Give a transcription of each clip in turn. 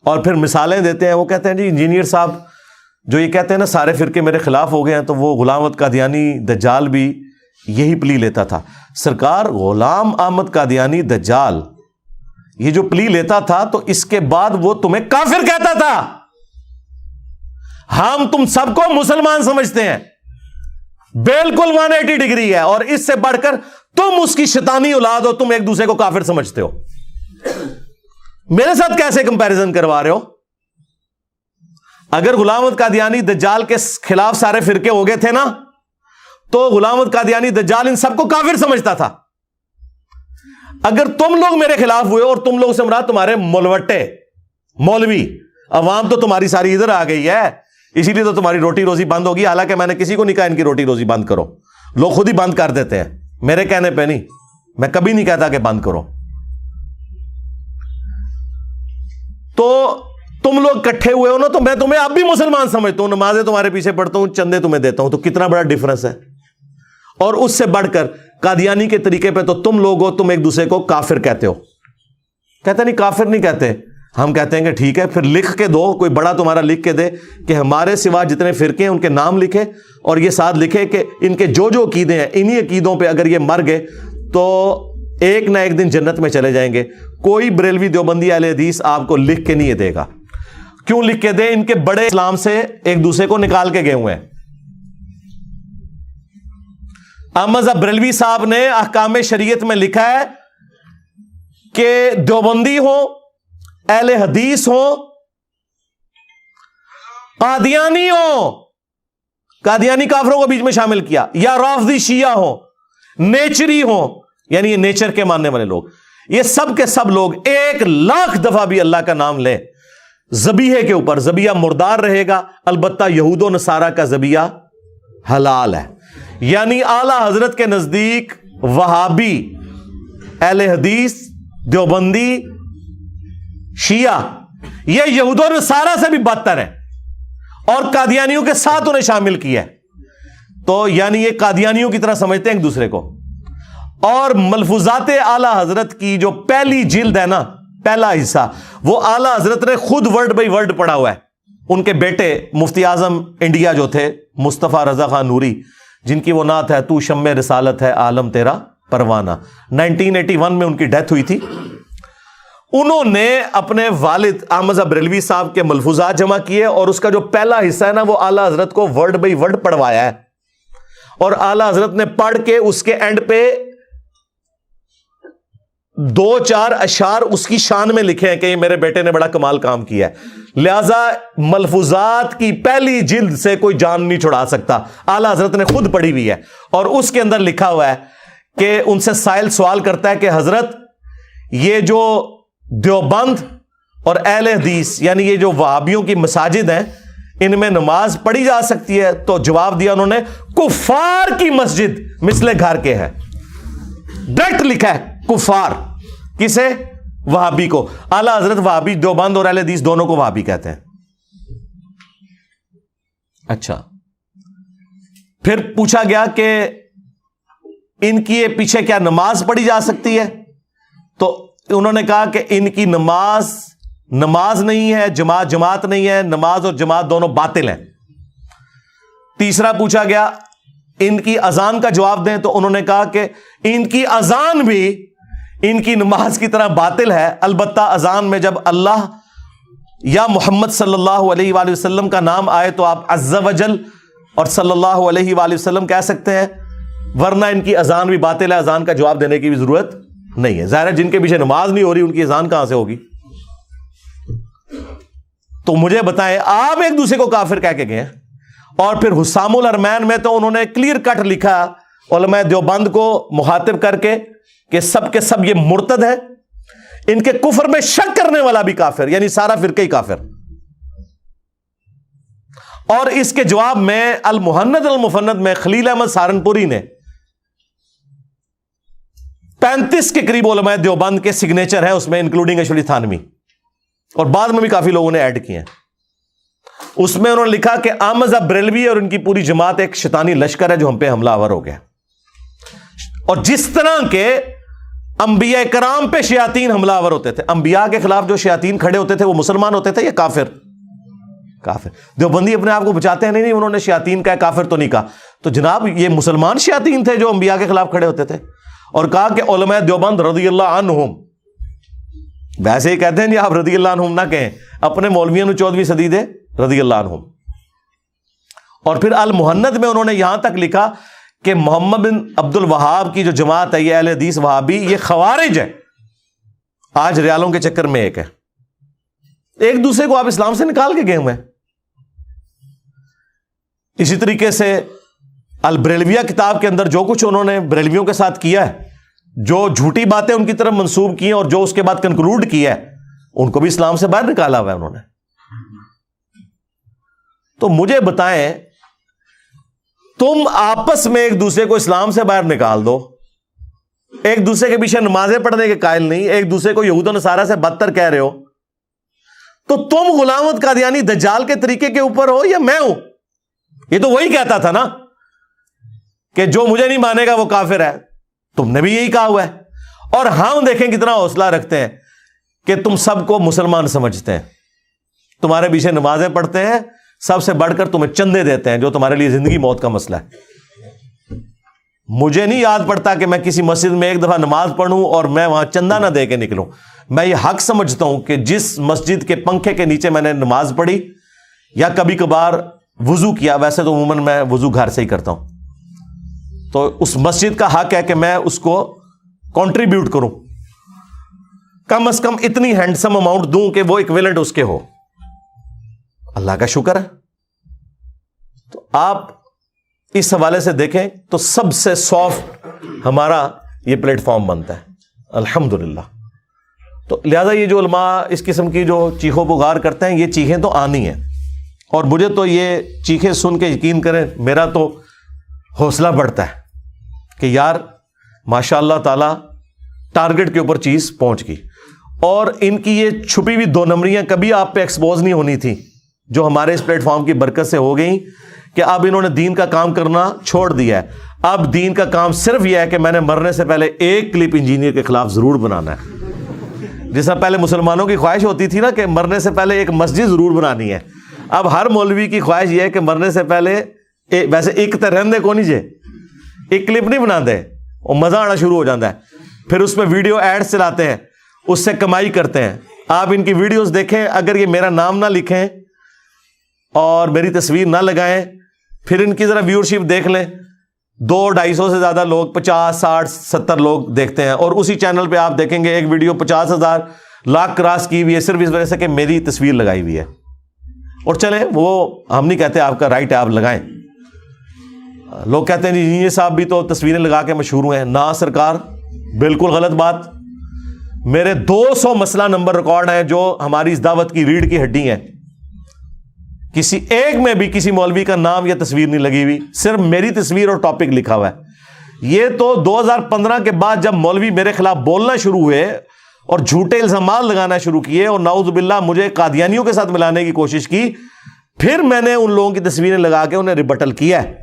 اور پھر مثالیں دیتے ہیں. وہ کہتے ہیں جی انجینئر صاحب جو یہ کہتے ہیں نا سارے فرقے میرے خلاف ہو گئے ہیں, تو وہ غلام احمد قادیانی دجال بھی یہی پلی لیتا تھا. سرکار غلام احمد قادیانی دجال یہ جو پلی لیتا تھا تو اس کے بعد وہ تمہیں کافر کہتا تھا. ہم تم سب کو مسلمان سمجھتے ہیں, بالکل 180 ڈگری ہے, اور اس سے بڑھ کر تم اس کی شیطانی اولاد ہو, تم ایک دوسرے کو کافر سمجھتے ہو. میرے ساتھ کیسے کمپیریزن کروا رہے ہو؟ اگر غلام احمد قادیانی دجال کے خلاف سارے فرقے ہو گئے تھے نا, تو غلام احمد قادیانی دجال ان سب کو کافر سمجھتا تھا. اگر تم لوگ میرے خلاف ہوئے, اور تم لوگ سے مراد تمہارے مولوٹے مولوی عوام تو تمہاری ساری ادھر آ گئی ہے, اسی لیے تو تمہاری روٹی روزی بند ہوگی. حالانکہ میں نے کسی کو نہیں کہا ان کی روٹی روزی بند کرو, لوگ خود ہی بند کر دیتے ہیں میرے کہنے پہ نہیں. میں کبھی نہیں کہتا کہ بند کرو. تو تم لوگ کٹھے ہوئے ہو نا, تو میں تمہیں اب بھی مسلمان سمجھتا ہوں, نمازیں تمہارے پیچھے پڑھتا ہوں, چندے تمہیں دیتا ہوں. تو کتنا بڑا ڈفرنس ہے. اور اس سے بڑھ کر قادیانی کے طریقے پہ تو تم لوگ ہو, تم ایک دوسرے کو کافر کہتے ہو. کہتے نہیں کافر نہیں کہتے, ہم کہتے ہیں کہ ٹھیک ہے پھر لکھ کے دو, کوئی بڑا تمہارا لکھ کے دے کہ ہمارے سوا جتنے فرقے ہیں ان کے نام لکھے, اور یہ ساتھ لکھے کہ ان کے جو جو عقیدے ہیں انہی عقیدوں پہ اگر یہ مر گئے تو ایک نہ ایک دن جنت میں چلے جائیں گے. کوئی بریلوی دیوبندی اہل حدیث آپ کو لکھ کے نہیں دے گا. کیوں لکھ کے دے؟ ان کے بڑے اسلام سے ایک دوسرے کو نکال کے گئے ہوئے ہیں. احمد بریلوی صاحب نے احکام شریعت میں لکھا ہے کہ دیوبندی ہو, اہل حدیث ہو, قادیانی ہو, قادیانی کافروں کو بیچ میں شامل کیا, یا رافضی شیعہ ہو, نیچری ہو, یعنی یہ نیچر کے ماننے والے لوگ, یہ سب کے سب لوگ 1,00,000 دفعہ بھی اللہ کا نام لیں ذبیحے کے اوپر, ذبیحہ مردار رہے گا. البتہ یہود و نصارہ کا ذبیحہ حلال ہے. یعنی اعلی حضرت کے نزدیک وہابی, اہل حدیث, دیوبندی, شیعہ یہ یہود و نصارہ سے بھی بدتر ہے, اور قادیانیوں کے ساتھ انہیں شامل کیا ہے. تو یعنی یہ قادیانیوں کی طرح سمجھتے ہیں ایک دوسرے کو. اور ملفوظات اعلی حضرت کی جو پہلی جلد ہے نا, پہلا حصہ, وہ اعلی حضرت نے خود ورڈ بائی ورڈ پڑھا ہوا ہے. ان کے بیٹے مفتی اعظم انڈیا جو تھے مصطفیٰ رضا خان نوری, جن کی وہ نعت ہے تو شمع رسالت ہے عالم تیرا پروانہ, 1981 میں ان کی ڈیتھ ہوئی تھی. انہوں نے اپنے والد احمد بریلوی صاحب کے ملفوظات جمع کیے, اور اس کا جو پہلا حصہ ہے نا وہ اعلی حضرت کو ورڈ بائی ورڈ پڑھوایا ہے. اور اعلی حضرت نے پڑھ کے اس کے اینڈ پہ 2-4 اشعار اس کی شان میں لکھے ہیں کہ یہ میرے بیٹے نے بڑا کمال کام کیا ہے. لہذا ملفوظات کی پہلی جلد سے کوئی جان نہیں چھڑا سکتا. اعلی حضرت نے خود پڑھی ہوئی ہے, اور اس کے اندر لکھا ہوا ہے کہ ان سے سائل سوال کرتا ہے کہ حضرت یہ جو دیوبند اور اہل حدیث یعنی یہ جو وہابیوں کی مساجد ہیں ان میں نماز پڑھی جا سکتی ہے؟ تو جواب دیا انہوں نے کفار کی مسجد مثل گھر کے ہے. ڈائریکٹ لکھا ہے کفار. کسے؟ وہابی کو. اعلی حضرت وہابی, دیوبند اور اہل حدیث دونوں کو وہابی کہتے ہیں. اچھا, پھر پوچھا گیا کہ ان کی پیچھے کیا نماز پڑھی جا سکتی ہے؟ تو انہوں نے کہا کہ ان کی نماز نہیں ہے, جماعت نہیں ہے, نماز اور جماعت دونوں باطل ہیں. تیسرا پوچھا گیا ان کی اذان کا جواب دیں, تو انہوں نے کہا کہ ان کی اذان بھی ان کی نماز کی طرح باطل ہے. البتہ اذان میں جب اللہ یا محمد صلی اللہ علیہ وآلہ وسلم کا نام آئے تو آپ عز وجل اور صلی اللہ علیہ وآلہ وسلم کہہ سکتے ہیں, ورنہ ان کی اذان بھی باطل ہے. اذان کا جواب دینے کی بھی ضرورت نہیں ہے. ظاہر ہے جن کے پیچھے نماز نہیں ہو رہی ان کی اذان کہاں سے ہوگی؟ تو مجھے بتائیں, آپ ایک دوسرے کو کافر کہہ کے گئے. اور پھر حسام الارمین میں تو انہوں نے کلیئر کٹ لکھا علماء دیوبند کو مخاطب کر کے کہ سب کے سب یہ مرتد ہے, ان کے کفر میں شک کرنے والا بھی کافر, یعنی سارا فرقہ ہی کافر. اور اس کے جواب میں المحند المفند میں خلیل احمد سہارنپوری نے 35 کے قریب علماء دیوبند کے سگنیچر ہیں اس میں, انکلوڈنگ اشرف تھانوی, اور بعد میں بھی کافی لوگوں نے ایڈ کیے ہیں. اس میں انہوں نے لکھا کہ احمد بریلوی اور ان کی پوری جماعت ایک شیطانی لشکر ہے جو ہم پہ حملہ آور ہو گیا. اور جس طرح کے انبیاء کرام پہ شیاطین حملہ آور ہوتے تھے. انبیاء کے خلاف جو شیاطین کھڑے ہوتے تھے وہ مسلمان ہوتے تھے یا کافر؟ کافر. دیوبندی اپنے آپ کو بچاتے ہیں نہیں انہوں نے شیاطین کا کافر تو نہیں کہا. تو جناب یہ مسلمان شیاطین تھے جو انبیاء کے خلاف کھڑے ہوتے تھے. اور کہا کہ علماء دیوبند رضی اللہ عنہم. ویسے ہی کہتے ہیں جی آپ رضی اللہ عنہم نہ کہیں, اپنے مولویوں نے 14ویں صدی دے رضی اللہ عنہم. اور پھر المہند میں انہوں نے یہاں تک لکھا کہ محمد بن عبد الوہاب کی جو جماعت ہے یہ اہل حدیث وہابی, یہ خوارج ہے. آج ریالوں کے چکر میں ایک ہے, ایک دوسرے کو آپ اسلام سے نکال کے گئے ہوئے ہیں. اسی طریقے سے البریلویہ کتاب کے اندر جو کچھ انہوں نے بریلویوں کے ساتھ کیا ہے, جو جھوٹی باتیں ان کی طرف منسوب کی ہیں اور جو اس کے بعد کنکلوڈ کیا ہے, ان کو بھی اسلام سے باہر نکالا ہوا ہے انہوں نے. تو مجھے بتائیں, تم آپس میں ایک دوسرے کو اسلام سے باہر نکال دو, ایک دوسرے کے پیچھے نمازیں پڑھنے کے قائل نہیں, ایک دوسرے کو یہود و نصارہ سے بدتر کہہ رہے ہو, تو تم غلام احمد قادیانی دجال کے طریقے کے اوپر ہو یا میں ہوں؟ یہ تو وہی کہتا تھا نا کہ جو مجھے نہیں مانے گا وہ کافر ہے. تم نے بھی یہی کہا ہوا ہے. اور ہم دیکھیں کتنا حوصلہ رکھتے ہیں کہ تم سب کو مسلمان سمجھتے ہیں, تمہارے پیچھے نمازیں پڑھتے ہیں, سب سے بڑھ کر تمہیں چندے دیتے ہیں جو تمہارے لیے زندگی موت کا مسئلہ ہے. مجھے نہیں یاد پڑتا کہ میں کسی مسجد میں ایک دفعہ نماز پڑھوں اور میں وہاں چندہ نہ دے کے نکلوں. میں یہ حق سمجھتا ہوں کہ جس مسجد کے پنکھے کے نیچے میں نے نماز پڑھی یا کبھی کبھار وضو کیا, ویسے تو عموماً میں وضو گھر سے ہی کرتا ہوں, تو اس مسجد کا حق ہے کہ میں اس کو کنٹریبیوٹ کروں, کم از کم اتنی ہینڈسم اماؤنٹ دوں کہ وہ ایکویلنٹ اس کے ہو. اللہ کا شکر ہے. تو آپ اس حوالے سے دیکھیں تو سب سے سافٹ ہمارا یہ پلیٹ فارم بنتا ہے الحمدللہ. تو لہذا یہ جو علماء اس قسم کی جو چیخوں پکار کرتے ہیں, یہ چیخیں تو آنی ہیں, اور مجھے تو یہ چیخیں سن کے یقین کریں میرا تو حوصلہ بڑھتا ہے کہ یار ماشاء اللہ تعالی ٹارگٹ کے اوپر چیز پہنچ گئی. اور ان کی یہ چھپی ہوئی 2 نمبریاں کبھی آپ پہ ایکسپوز نہیں ہونی تھی, جو ہمارے اس پلیٹ فارم کی برکت سے ہو گئی کہ اب انہوں نے دین کا کام کرنا چھوڑ دیا ہے. اب دین کا کام صرف یہ ہے کہ میں نے مرنے سے پہلے ایک کلپ انجینئر کے خلاف ضرور بنانا ہے. جس طرح پہلے مسلمانوں کی خواہش ہوتی تھی نا کہ مرنے سے پہلے ایک مسجد ضرور بنانی ہے, اب ہر مولوی کی خواہش یہ ہے کہ مرنے سے پہلے ویسے ایک تو رہنے کو نہیں جے ایک کلپ نہیں بنا دے, اور مزہ آنا شروع ہو جاتا ہے. پھر اس میں ویڈیو ایڈ چلاتے ہیں, اس سے کمائی کرتے ہیں. آپ ان کی ویڈیوز دیکھیں, اگر یہ میرا نام نہ لکھیں اور میری تصویر نہ لگائیں, پھر ان کی ذرا ویورشپ دیکھ لیں, 200-250 سے زیادہ لوگ 50, 60, 70 لوگ دیکھتے ہیں. اور اسی چینل پہ آپ دیکھیں گے ایک ویڈیو 50,000 لاکھ کراس کی ہوئی ہے صرف اس وجہ سے کہ میری تصویر لگائی ہوئی ہے. اور چلیں وہ ہم نہیں کہتے, آپ کا رائٹ ہے آپ لگائیں. لوگ کہتے ہیں جی یہ صاحب بھی تو تصویریں لگا کے مشہور ہوئے ہیں. نا سرکار, بالکل غلط بات. میرے 200 مسئلہ نمبر ریکارڈ ہیں جو ہماری اس دعوت کی ریڑھ کی ہڈی ہیں. کسی ایک میں بھی کسی مولوی کا نام یا تصویر نہیں لگی ہوئی, صرف میری تصویر اور ٹاپک لکھا ہوا ہے. یہ تو 2015 کے بعد جب مولوی میرے خلاف بولنا شروع ہوئے اور جھوٹے الزامات لگانا شروع کیے اور نعوذ باللہ مجھے قادیانیوں کے ساتھ ملانے کی کوشش کی, پھر میں نے ان لوگوں کی تصویریں لگا کے انہیں ریبٹل کیا ہے.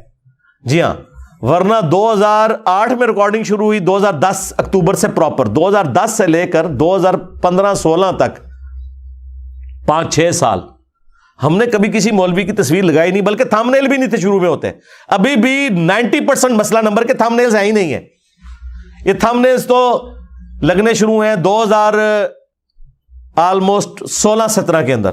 جی ہاں, ورنہ 2008 میں ریکارڈنگ شروع ہوئی, 2010 اکتوبر سے پراپر 2010 سے لے کر 2015-16 تک 5-6 سال ہم نے کبھی کسی مولوی کی تصویر لگائی نہیں, بلکہ تھمبنیل بھی نہیں تھے شروع میں ہوتے. ابھی بھی 90% مسئلہ نمبر کے تھمبنیلز ہیں ہی نہیں ہیں. یہ تھمبنیلز تو لگنے شروع ہیں 2000 آلموسٹ 16-17 کے اندر.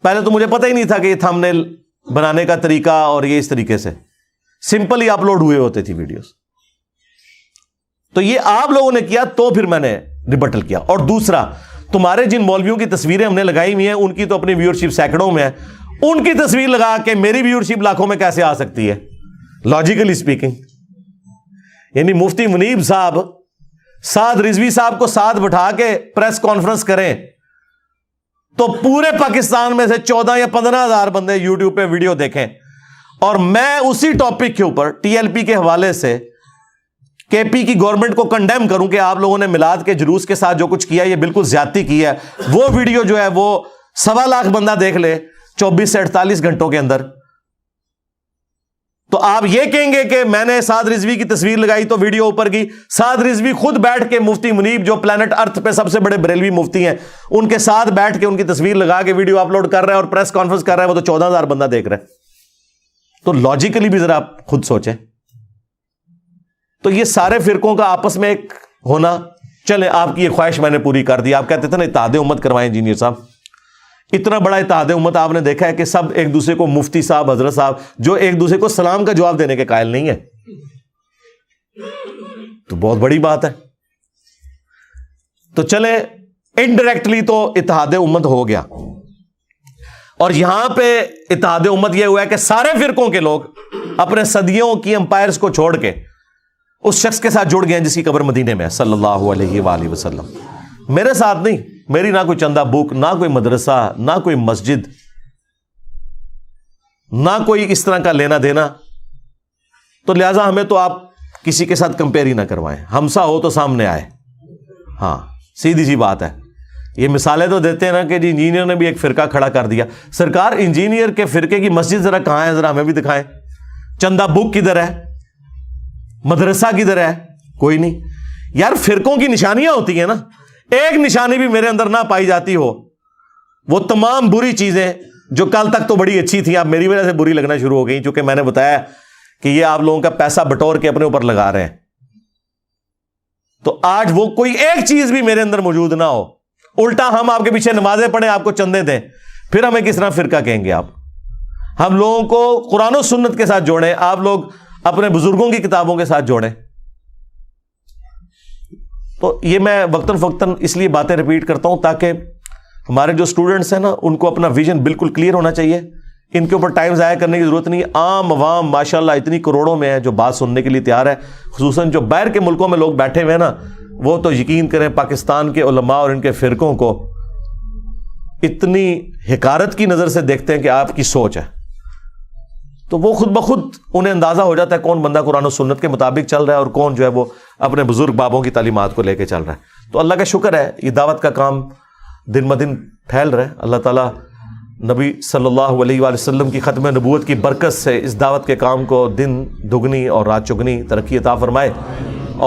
پہلے تو مجھے پتہ ہی نہیں تھا کہ یہ تھمبنیل بنانے کا طریقہ, اور یہ اس طریقے سے سمپل ہی اپلوڈ ہوئے ہوتے تھی ویڈیوز. تو یہ آپ لوگوں نے کیا تو پھر میں نے ریبٹل کیا. اور دوسرا, تمہارے جن مولویوں کی تصویریں ہم نے لگائی ہوئی ہیں ان کی تو اپنی ویورشپ سینکڑوں میں ہے, ان کی تصویر لگا کے میری ویورشپ لاکھوں میں کیسے آ سکتی ہے لاجیکلی سپیکنگ؟ یعنی مفتی منیب صاحب سعد رضوی صاحب کو ساتھ بٹھا کے پریس کانفرنس کریں تو پورے پاکستان میں سے 14 یا 15 ہزار بندے یوٹیوب پہ ویڈیو دیکھیں, اور میں اسی ٹاپک کے اوپر ٹی ایل پی کے حوالے سے کے پی کی گورنمنٹ کو کنڈیم کروں کہ آپ لوگوں نے میلاد کے جلوس کے ساتھ جو کچھ کیا یہ بالکل زیادتی کی ہے. وہ ویڈیو جو ہے وہ 1.25 لاکھ بندہ دیکھ لے 24 سے 48 گھنٹوں کے اندر, تو آپ یہ کہیں گے کہ میں نے سعد رضوی کی تصویر لگائی تو ویڈیو اوپر کی؟ سعد رضوی خود بیٹھ کے مفتی منیب جو پلانٹ ارتھ پہ سب سے بڑے بریلوی مفتی ہیں ان کے ساتھ بیٹھ کے ان کی تصویر لگا کے ویڈیو اپلوڈ کر رہا ہے اور پریس کانفرنس کر رہا ہے، وہ تو 14,000 بندہ دیکھ رہا ہے. تو لاجیکلی بھی ذرا آپ خود سوچیں. تو یہ سارے فرقوں کا آپس میں ایک ہونا، چلیں آپ کی یہ خواہش میں نے پوری کر دی. آپ کہتے تھے نا اتحاد امت کروائیں انجینئر صاحب، اتنا بڑا اتحاد امت آپ نے دیکھا ہے کہ سب ایک دوسرے کو مفتی صاحب، حضرت صاحب، جو ایک دوسرے کو سلام کا جواب دینے کے قائل نہیں ہے، تو بہت بڑی بات ہے. تو چلیں انڈائریکٹلی تو اتحاد امت ہو گیا، اور یہاں پہ اتحاد امت یہ ہوا ہے کہ سارے فرقوں کے لوگ اپنے صدیوں کی امپائرز کو چھوڑ کے اس شخص کے ساتھ جڑ گئے ہیں جس کی قبر مدینے میں ہے صلی اللہ علیہ وآلہ وسلم. میرے ساتھ نہیں، میری نہ کوئی چندہ بک، نہ کوئی مدرسہ، نہ کوئی مسجد، نہ کوئی اس طرح کا لینا دینا. تو لہٰذا ہمیں تو آپ کسی کے ساتھ کمپیئر ہی نہ کروائیں، ہمسا ہو تو سامنے آئے. ہاں سیدھی سی بات ہے. یہ مثالیں تو دیتے ہیں نا کہ جی انجینئر نے بھی ایک فرقہ کھڑا کر دیا. سرکار انجینئر کے فرقے کی مسجد ذرا کہاں ہے؟ ذرا ہمیں بھی دکھائیں. چندہ بک کدھر ہے؟ مدرسہ کدھر ہے؟ کوئی نہیں. یار فرقوں کی نشانیاں ہوتی ہیں نا، ایک نشانی بھی میرے اندر نہ پائی جاتی ہو، وہ تمام بری چیزیں جو کل تک تو بڑی اچھی تھیں اب میری وجہ سے بری لگنا شروع ہو گئی، چونکہ میں نے بتایا کہ یہ آپ لوگوں کا پیسہ بٹور کے اپنے اوپر لگا رہے ہیں. تو آج وہ کوئی ایک چیز بھی میرے اندر موجود نہ ہو، الٹا ہم آپ کے پیچھے نمازیں پڑھیں، آپ کو چندے دیں، پھر ہمیں کس طرح فرقہ کہیں گے آپ؟ ہم لوگوں کو قرآن و سنت کے ساتھ جوڑیں، آپ لوگ اپنے بزرگوں کی کتابوں کے ساتھ جوڑیں. تو یہ میں وقتاً فوقتاً اس لیے باتیں ریپیٹ کرتا ہوں تاکہ ہمارے جو اسٹوڈنٹس ہیں نا ان کو اپنا ویژن بالکل کلیئر ہونا چاہیے. ان کے اوپر ٹائم ضائع کرنے کی ضرورت نہیں. عام عوام ماشاءاللہ اتنی کروڑوں میں ہے جو بات سننے کے لیے تیار ہے، خصوصاً جو باہر کے ملکوں میں لوگ بیٹھے ہوئے ہیں نا، وہ تو یقین کریں پاکستان کے علماء اور ان کے فرقوں کو اتنی حقارت کی نظر سے دیکھتے ہیں کہ آپ کی سوچ ہے. تو وہ خود بخود انہیں اندازہ ہو جاتا ہے کون بندہ قرآن و سنت کے مطابق چل رہا ہے اور کون جو ہے وہ اپنے بزرگ بابوں کی تعلیمات کو لے کے چل رہا ہے. تو اللہ کا شکر ہے یہ دعوت کا کام دن بدن پھیل رہا ہے. اللہ تعالیٰ نبی صلی اللہ علیہ وآلہ وسلم کی ختم نبوت کی برکت سے اس دعوت کے کام کو دن دگنی اور رات چگنی ترقی عطا فرمائے،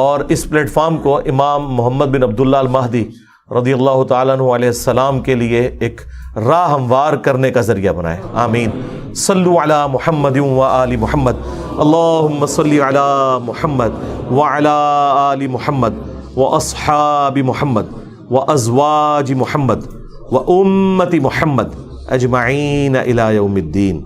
اور اس پلیٹ فارم کو امام محمد بن عبداللہ المہدی رضی اللہ تعالیٰ عنہ علیہ السلام کے لیے ایک راہ ہموار کرنے کا ذریعہ بنائے. آمین. صلو علی محمد و آل محمد. اللہم صلی علی محمد وعلی آل محمد واصحاب محمد وازواج محمد وامت محمد اجمعین الی یوم الدین.